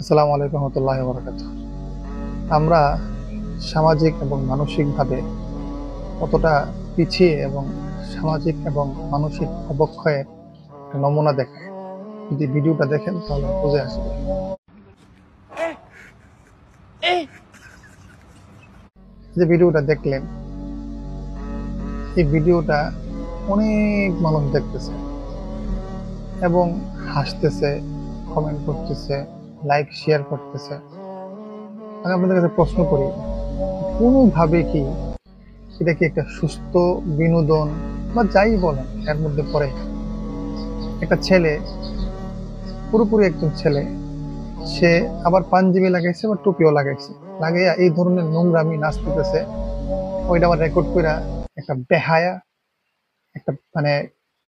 আসসালামু আলাইকুম রহমতুল্লাহি ওয়া বারাকাতুহু। আমরা সামাজিক এবং মানসিকভাবে কতটা পিছিয়ে এবং সামাজিক এবং মানসিক অবক্ষয়ের একটা নমুনা দেখায়। যদি ভিডিওটা দেখেন তাহলে বুঝে আসবে। যে ভিডিওটা দেখলেন, এই ভিডিওটা অনেক মানুষ দেখতেছে এবং হাসতেছে, কমেন্ট করতেছে, লাইক শেয়ার করতেছে। আমি আপনাদের কাছে প্রশ্ন করি, কোনোভাবে কি এটা কি একটা সুস্থ বিনোদন বা যাই বলেন এর মধ্যে পড়ে? একটা ছেলে, পুরোপুরি একজন ছেলে, সে আবার পাঞ্জাবি লাগাইছে বা টুপিও লাগাইছে, লাগাইয়া এই ধরনের নোংরামি নাচতেছে, ওইটা আবার রেকর্ড কইরা একটা বেহায়া একটা মানে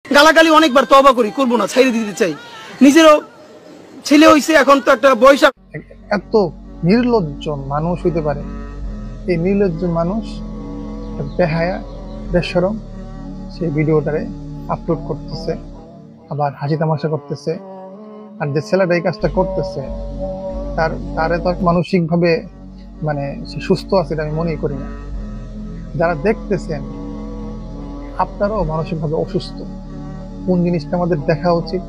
গালাগালি অনেকবার তওবা করি, করবো না, ছাইড়ে দিতে চাই। নিজেরও ছেলে হইছে, এখন তো একটা বয়স। এত নির্লজ্জ মানুষ হইতে পারে? এই নির্লজ্জ মানুষ একটা বেহায়া, বেশরম, সেই ভিডিওটারে আপলোড করতেছে, আবার হাসি তামাশা করতেছে। আর যে ছেলেটা এই কাজটা করতেছে, তারে তো মানসিকভাবে মানে সে সুস্থ আছে এটা আমি মনেই করি না। যারা দেখতেছেন আপনারাও মানসিকভাবে অসুস্থ। কোন জিনিসটা আমাদের দেখা উচিত,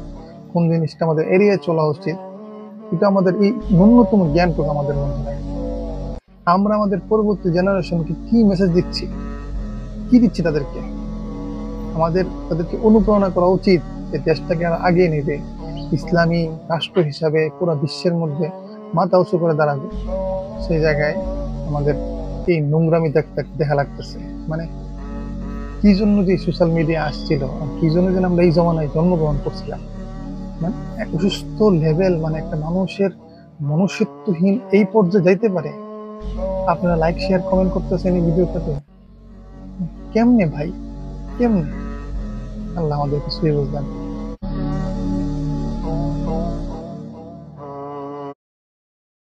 কোন জিনিসটা আমাদের এড়িয়ে চলা উচিত, এটা আমাদের এই ন্যূনতম জ্ঞানটুকু আমাদের মধ্যে নাই। আমরা আমাদের পরবর্তী জেনারেশনকে কি মেসেজ দিচ্ছি, কি দিচ্ছি তাদেরকে? তাদেরকে অনুপ্রেরণা করা উচিত যে দেশটাকে আর আগিয়ে নেবে, ইসলামী রাষ্ট্র হিসাবে পুরো বিশ্বের মধ্যে মাথা উঁচু করে দাঁড়াবে। সেই জায়গায় আমাদের এই নোংরামি দেখা লাগতেছে। মানে কি জন্য যে সোশ্যাল মিডিয়া আসছিল, আর কি জন্য যেন আমরা এই জমানায় জন্মগ্রহণ করছিলাম, মানে এক অসুস্থ লেভেল, মানে একটা মানুষের মনুষ্যত্বহীন এই পর্যায়ে যাইতে পারে? আপনারা লাইক শেয়ার কমেন্ট করতেছেন এই ভিডিওটাতে, কেমনে ভাই, কেমনে? আল্লাহ আমাদের কিছুই বুঝলেন।